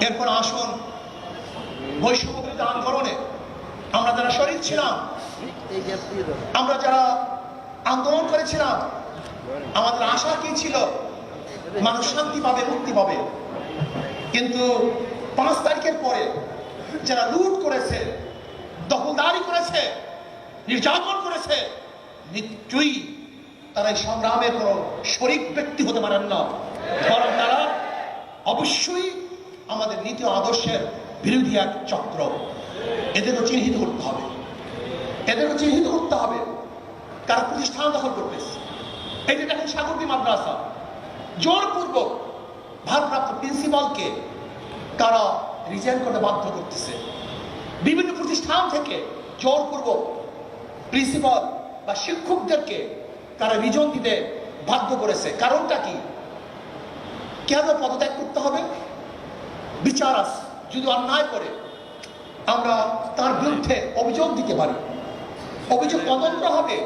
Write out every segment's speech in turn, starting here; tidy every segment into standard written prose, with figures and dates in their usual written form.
এরপর আসুন বৈষম্য বিরোধী আন্দোলনে আমরা যারা শরীর ছিলাম, আমরা যারা আন্দোলন করেছিলাম, আমাদের আশা কি ছিল? মানুষ শান্তি পাবে, মুক্তি পাবে। কিন্তু 5 তারিখের পরে যারা লুট করেছে, দখলদারি করেছে, নির্যাতন করেছে, নিশ্চয়ই তারা এই সংগ্রামের কোনো শরিক ব্যক্তি হতে পারেন না, বরং তারা অবশ্যই আমাদের নীতি আদর্শের বিরোধী এক চক্র। এদেরও চিহ্নিত করতে হবে, এদেরও চিহ্নিত করতে হবে কারা প্রতিষ্ঠান দখল করতেছে। এই যে দেখেন সাগরদী মাদ্রাসা, জোরপূর্বক ভারপ্রাপ্ত প্রিন্সিপালকে তারা রিজাইন করতে বাধ্য করতেছে। বিভিন্ন প্রতিষ্ঠান থেকে জোরপূর্বক প্রিন্সিপাল বা শিক্ষকদেরকে তারা রিজন দিতে বাধ্য করেছে। কারণটা কি? কেন পদত্যাগ করতে হবে? বিচার আছে, যদি অন্যায় করে আমরা তার বিরুদ্ধে অভিযোগ দিতে পারি, অভিযোগ তদন্ত হবে,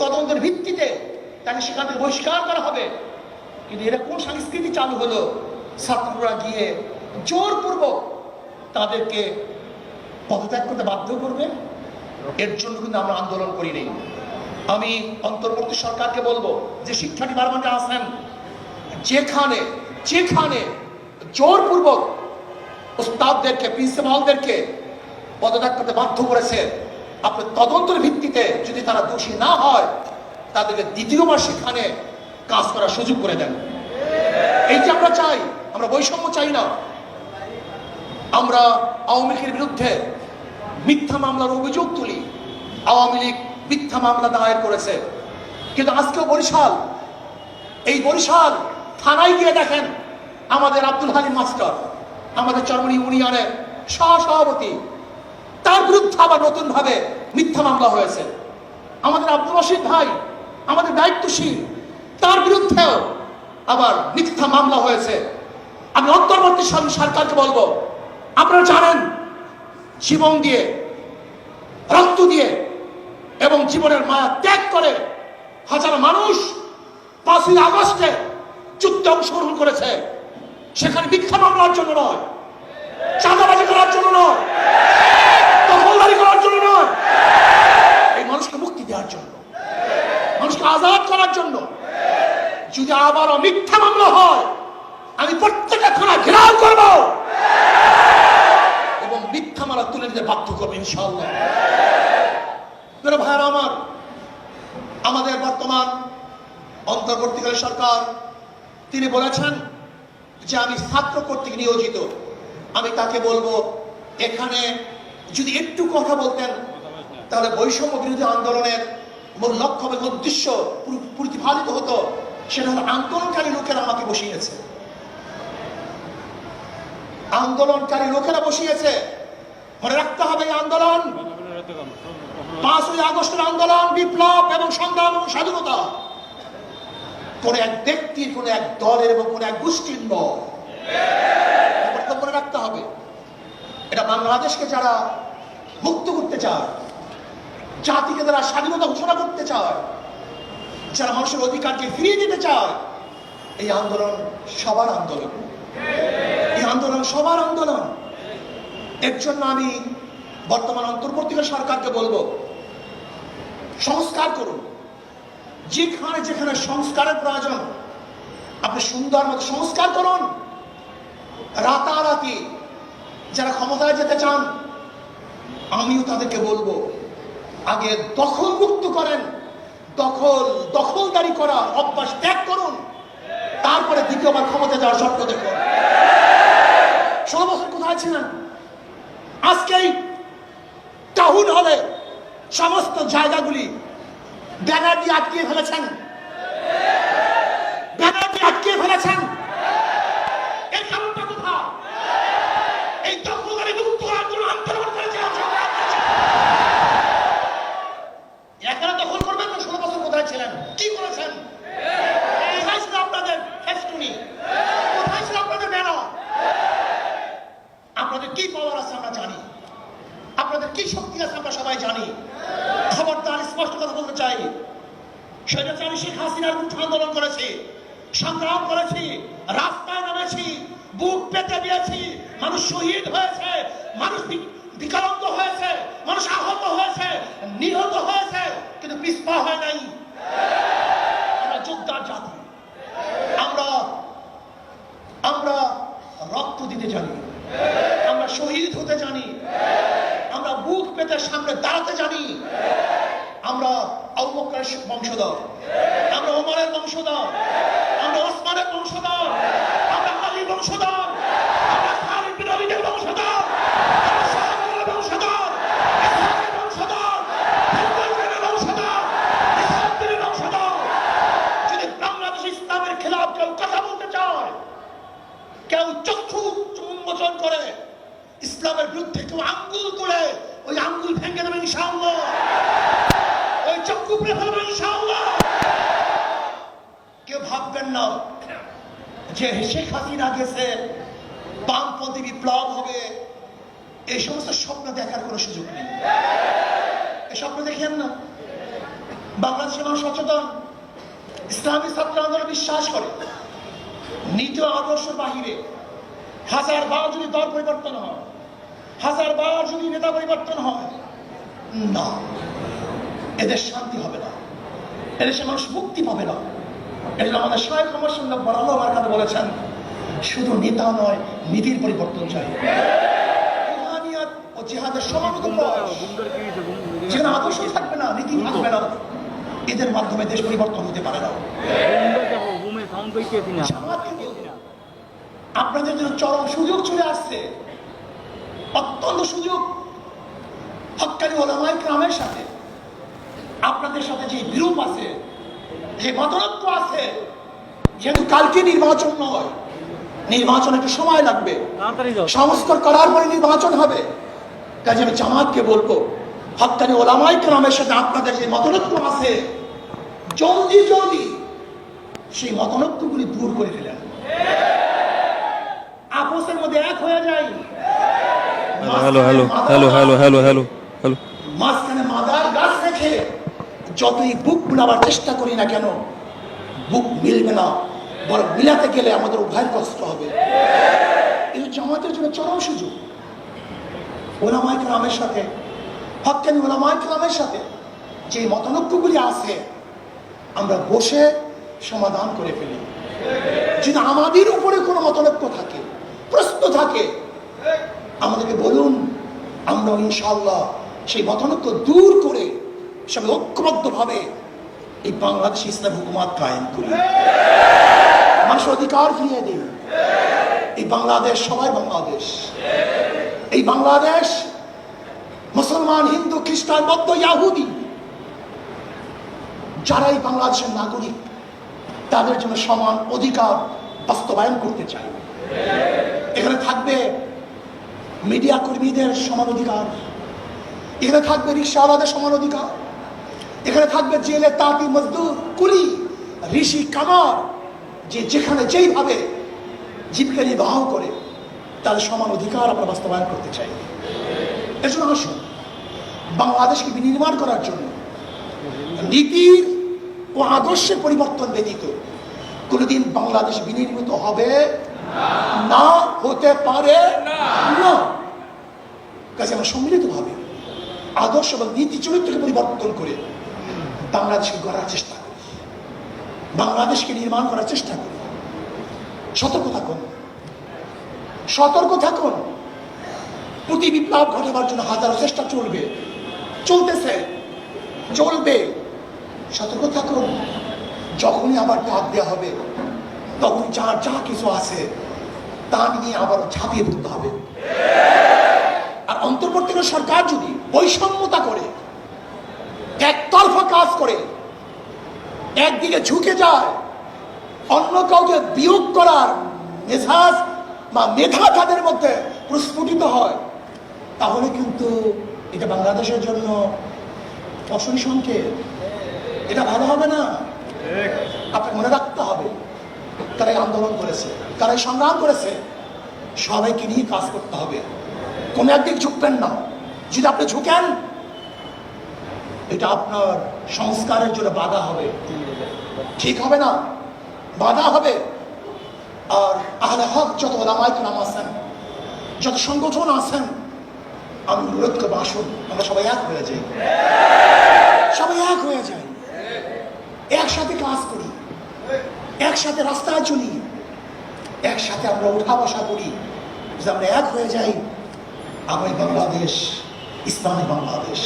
তদন্তের ভিত্তিতে তাকে সেখান থেকে বহিষ্কার করা হবে। কিন্তু এরা কোন সংস্কৃতি চালু হলো? ছাত্ররা গিয়ে জোরপূর্বক তাদেরকে পদত্যাগ করতে বাধ্য করবে। এর জন্য কিন্তু আমরা আন্দোলন করিনি। আমি অন্তর্বর্তী সরকারকে বলবো যে শিক্ষা ডিপার্টমেন্টে আছেন, যেখানে যেখানে জোরপূর্বক ওস্তাদদেরকে, প্রিন্সিপালদেরকে পদত্যাগ করতে বাধ্য করেছে, আপনি তদন্তের ভিত্তিতে যদি তারা দোষী না হয়, তাদেরকে দ্বিতীয়বার সেখানে কাজ করার সুযোগ করে দেন। এইটা আমরা চাই, আমরা বৈষম্য চাই না। আমরা আওয়ামী লীগের বিরুদ্ধে মিথ্যা মামলার অভিযোগ তুলি, আওয়ামী লীগ মিথ্যা মামলা দায়ের করেছে। কিন্তু আজকেও বরিশাল, এই বরিশাল থানায় গিয়ে দেখেন আমাদের আব্দুল হালিম মাস্টার, আমাদের চরমনি ইউনিয়নের সহসভাপতি, তার বিরুদ্ধে আবার নতুন ভাবে মিথ্যা মামলা হয়েছে। আমাদের আব্দুল রশিদ ভাই, আমাদের দায়িত্বশীল, তার বিরুদ্ধেও আবার মিথ্যা মামলা হয়েছে। আমি অন্তর্বর্তী সরকারকে বলবো, আপনারা জানেন জীবন দিয়ে, রক্ত দিয়ে এবং জীবনের মায়া ত্যাগ করে হাজার মানুষ 5ই আগস্টে যুদ্ধে অংশগ্রহণ করেছে। সেখানে মিথ্যা মামলার জন্য নয়, চাঁদাবাজি করার জন্য নয়, দখলদারি করার জন্য নয়, এই মানুষকে মুক্তি দেওয়ার জন্য, মানুষকে আজাদ করার জন্য। যদি আবারও মিথ্যা মামলা হয়, আমি প্রত্যেকটা থানা ঘেরাও করব এবং মিথ্যা মামলা তুলে নিতে বাধ্য করবো ইনশাআল্লাহ। মেরে ভাইয়েরা আমার, আমাদের বর্তমান অন্তর্বর্তীকালীন সরকার তিনি বলেছেন যে আমি ছাত্র কর্তৃক নিয়োজিত। আমি তাকে বলবো, এখানে যদি একটু কথা বলতেন তাহলে বৈষম্য বিরোধী আন্দোলনের মূল লক্ষ্য এবং উদ্দেশ্য প্রতিফলিত হতো। সেটা হলো আন্দোলনকারী লোকেরা আমাকে বসিয়েছে, আন্দোলনকারী লোকেরা বসিয়েছে। মনে রাখতে হবে এই আন্দোলন 5ই আগস্টের আন্দোলন, বিপ্লব এবং সংগ্রাম এবং স্বাধীনতা কোন এক ব্যক্তির, কোন এক দলের এবং কোন এক গোষ্ঠীর নয়। মনে রাখতে হবে, এটা বাংলাদেশকে যারা মুক্ত করতে চায়, জাতিকে যারা স্বাধীনতা ঘোষণা করতে চায়, যারা মানুষের অধিকারকে ফিরিয়ে দিতে চায়, এই আন্দোলন সবার আন্দোলন, এই আন্দোলন সবার আন্দোলন। এর জন্য আমি বর্তমান অন্তর্বর্তীকালীন সরকারকে বলবো, সংস্কার করুন। যেখানে যেখানে সংস্কারের প্রয়োজন আপনি সুন্দর মতো সংস্কার করুন। রাতারাতি যারা ক্ষমতায় যেতে চান, আমিও তাদেরকে বলবো, আগে দখল মুক্ত করেন, দখলদারি করা অভ্যাস ত্যাগ করুন, তারপরে দ্বিতীয়বার ক্ষমতা যাওয়ার স্বপ্ন দেখুন। 16 বছর কোথায় ছিলেন? আজকেই টাউন হলে সমস্ত জায়গাগুলি ব্যানার দিয়ে আটকিয়ে ফেলেছেন, ব্যানার দিয়ে আটকিয়ে ফেলেছেন। এর কারণটা কোথায়? এই দখলদারি মুক্ত আন্দোলন করেছে। এখানে দখল করবেন না? 16 বছর কোথায় ছিলেন? কি করেছেন? কোথায় ছিল আপনাদের ফেস্টুনি? কোথায় ছিল আপনাদের ব্যানার? আপনাদের কি পাওয়ার আছে আমরা জানি, আপনাদের কি শক্তি আছে আমরা সবাই জানি। খবরদার, স্পষ্ট কথা বলতে চাই, স্বৈরাচারী শেখ হাসিনার বিরুদ্ধে আন্দোলন করেছি, সংগ্রাম করেছি, রাস্তায় নেমেছি, বুক পেতে দিয়েছি, মানুষ শহীদ হয়েছে, মানুষ বিকলাঙ্গ হয়েছে, মানুষ আহত হয়েছে, নিহত হয়েছে, কিন্তু পিছপা হয় নাই। আমরা যোদ্ধার জাতি, আমরা আমরা রক্ত দিতে জানি, আমরা শহীদ হতে জানি, আমরা বুক পেতে সামনে দাঁড়াতে জানি। আমরা আবু বকরের বংশধর, আমরা ওমরের বংশধর, আমরা ওসমানের বংশধর, আমরা আলীর বংশধর, আমরা খালিদ বিন ওয়ালিদের বংশধর, আমরা শাহজালালের বংশধর, ইসহাকের বংশধর, আবুবকরের বংশধর, ইসহাকের বংশধর। যদি বাংলাদেশ ইসলামের খেলাফ কেউ কথা বলতে চায়, কেউ চক্ষু উন্মোচন করে ইসলামের বিরুদ্ধে, কেউ আঙ্গুল তুলে ওই আঙ্গুল ভেঙে দেবে ইনশাআল্লাহ, ওই চক্ষু উপড়ে ফেলবে ইনশাআল্লাহ। কেউ ভাববেন না যে শেখ হাসিনা গেছে, বামপন্থী বিপ্লব হবে, এই সমস্ত স্বপ্ন দেখার কোনো সুযোগ নেই। এই স্বপ্ন দেখেন না। বাংলাদেশের মানুষ সচেতন, ইসলামী ছাত্র আন্দোলনে বিশ্বাস করে। নীতি আদর্শের বাহিরে হাজার বার যদি দল পরিবর্তন হয়, হাজার বার যদি নেতা পরিবর্তন হয়, না, এদের শান্তি হবে না, এদেশে মানুষ মুক্তি পাবে না। এজন্য আমাদের শায়েখ ওমর সাহেব বড়াল্লাহ বারকাত বলেছেন, শুধু নেতা নয়, নীতির পরিবর্তন চাই। রুহানিয়াত ও জিহাদের সমাগত প্রয়াস, যেখানে আদর্শ থাকবে না, নীতি থাকবে না, এদের মাধ্যমে দেশ পরিবর্তন হতে পারে না। আপনাদের জন্য চরম সুযোগ চলে আসছে, অত্যন্ত সুযোগ। হক্কানি ওলামায়ে কেরামের সাথে আপনাদের সাথে যে বিরূপ আছে, যে মতনৈক্য আছে, যেহেতু কালকে নির্বাচন নয়, নির্বাচন একটু সময় লাগবে, সংস্কার করার পরে নির্বাচন হবে। কাজে আমি জামাতকে বলবো, হক্কানি ওলামায়ে কেরামের সাথে আপনাদের যে মতনৈক্য আছে, জলদি জলদি সেই মতনৈক্যগুলি দূর করে ফেলেন, আপসের মধ্যে এক হয়ে যায়। মাঝখানে মাদার গাছ রেখে যতই বুক মিলাবার চেষ্টা করি না কেন, বুক মিলবে না, বরং মিলাতে গেলে আমাদের উভয়ের কষ্ট হবে। এই জামাতের জন্য চরম সুযোগ। ওলামায়ে কেরামের সাথে, হক্কানি ওলামায়ে কেরামের সাথে যে মতনৈক্যগুলি আছে, আমরা বসে সমাধান করে ফেলি। যদি আমাদের উপরে কোনো মতনৈক্য থাকে, প্রশ্ন থাকে, আমাদেরকে বলুন, আমরা ইনশাআল্লাহ সেই মতনৈক্য দূর করে সবাই ঐক্যবদ্ধভাবে এই বাংলাদেশ ইসলাম হুকুমত কায়েম করি, মানুষের অধিকার ফিরিয়ে দিই। এই বাংলাদেশ সবাই বাংলাদেশ, এই বাংলাদেশ মুসলমান, হিন্দু, খ্রিস্টান, বৌদ্ধ, ইয়াহুদি, যারা এই বাংলাদেশের নাগরিক, তাদের জন্য সমান অধিকার বাস্তবায়ন করতে চাই। এখানে থাকবে মিডিয়া কর্মীদের সমান অধিকার, এখানে থাকবে রিক্সাওয়ালাদের সমান অধিকার, এখানে থাকবে জেলে তাঁতি, মজদুর, কুলি, ঋষি, কামার, যে যেখানে যেইভাবে জীবিকা নির্বাহ করে, তাদের সমান অধিকার আমরা বাস্তবায়ন করতে চাই। এর জন্য আসুন, বাংলাদেশকে বিনির্মাণ করার জন্য নীতির ও আদর্শের পরিবর্তন ব্যতীত কোনোদিন বাংলাদেশ বিনির্মিত হবে না, হতে পারে না। কাজে আমরা সম্মিলিতভাবে আদর্শ এবং নীতি চরিত্রকে পরিবর্তন করে বাংলাদেশকে গড়ার চেষ্টা করি, বাংলাদেশকে নির্মাণ করার চেষ্টা করি। সতর্ক থাকুন, সতর্ক থাকুন। প্রতি বিপ্লব ঘটাবার জন্য হাজারো চেষ্টা চলবে, চলতেছে, চলবে। সতর্ক থাকুন। যখনই আবার ডাক দেওয়া হবে, তখন যার যা কিছু আছে তা নিয়ে আবার ঝাঁপিয়ে পড়তে হবে। আর অন্তর্বর্তীকালীন সরকার যদি বৈষম্যতা করে, একতরফা কাজ করে, একদিকে ঝুঁকে যায়, অন্য কাউকে বিয়োগ করার মেজাজ বা মেধা তাদের মধ্যে প্রস্ফুটিত হয়, তাহলে কিন্তু এটা বাংলাদেশের জন্য অশনি সংকেত, এটা ভালো হবে না। আপনাকে মনে রাখতে হবে, তারাই আন্দোলন করেছে, তারাই সংগ্রাম করেছে, সবাইকে নিয়ে কাজ করতে হবে। কোন একদিক ঝুঁকবেন না। যদি আপনি ঝুঁকেন, এটা আপনার সংস্কারের জন্য বাধা হবে, ঠিক হবে না, বাধা হবে। আর আহলে হক যত ওলামায়ে কেরাম আছেন, যত সংগঠন আছেন, আমি অনুরোধ করবো আসুন আমরা সবাই এক হয়ে যাই, সবাই এক হয়ে যাই, একসাথে কাজ করি, একসাথে রাস্তায় চলি, একসাথে আমরা উঠা বসা করি। যদি আমরা এক হয়ে যাই, আগামী বাংলাদেশ ইসলামী বাংলাদেশ,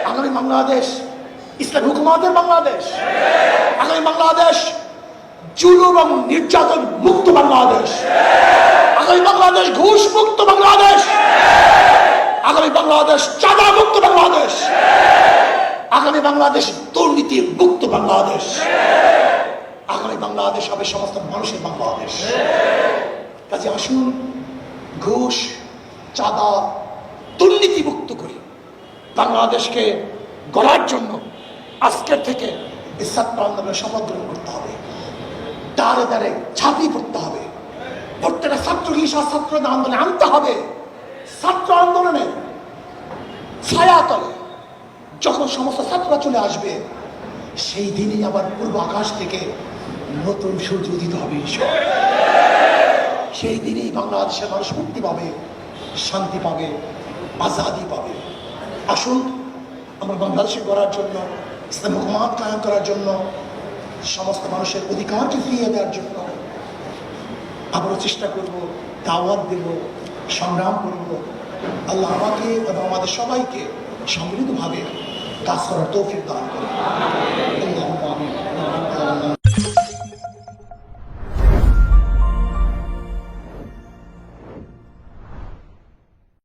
আগামী বাংলাদেশ ইসলামী হুকুমতের বাংলাদেশ, আগামী বাংলাদেশ জুলুম এবং নির্যাতন মুক্ত বাংলাদেশ, আগামী বাংলাদেশ ঘুষ মুক্ত বাংলাদেশ, আগামী বাংলাদেশ চাঁদা মুক্ত বাংলাদেশ, আগামী বাংলাদেশ দুর্নীতি মুক্ত বাংলাদেশ, আগামী বাংলাদেশ হবে সমস্ত মানুষের বাংলাদেশ। কাজে আসুন ঘুষ চাঁদা দুর্নীতি মুক্ত করি, বাংলাদেশকে গড়ার জন্য আজকের থেকে এই ছাত্র আন্দোলনের শপথ গ্রহণ করতে হবে, দাঁড়ে দাঁড়ে ঝাঁপিয়ে পড়তে হবে, প্রত্যেকটা ছাত্রকে ছাত্র আন্দোলনে আনতে হবে। ছাত্র আন্দোলনে ছায়া তলে যখন সমস্ত ছাত্ররা চলে আসবে, সেই দিনই আবার পূর্ব আকাশ থেকে নতুন সূর্য উদিত হবে, সেই দিনই বাংলাদেশের মানুষ মুক্তি পাবে, শান্তি পাবে, আজাদি পাবে। আসুন আমরা বাংলাদেশে গড়ার জন্য, ইসলামী হুকুমত কায়েম করার জন্য, সমস্ত মানুষের অধিকারকে ফিরিয়ে দেওয়ার জন্য আবারও চেষ্টা করব, দাওয়াত দেব, সংগ্রাম করব। আল্লাহ আমাকে এবং আমাদের সবাইকে সম্মিলিতভাবে কাজ করার তৌফিক দান করুন।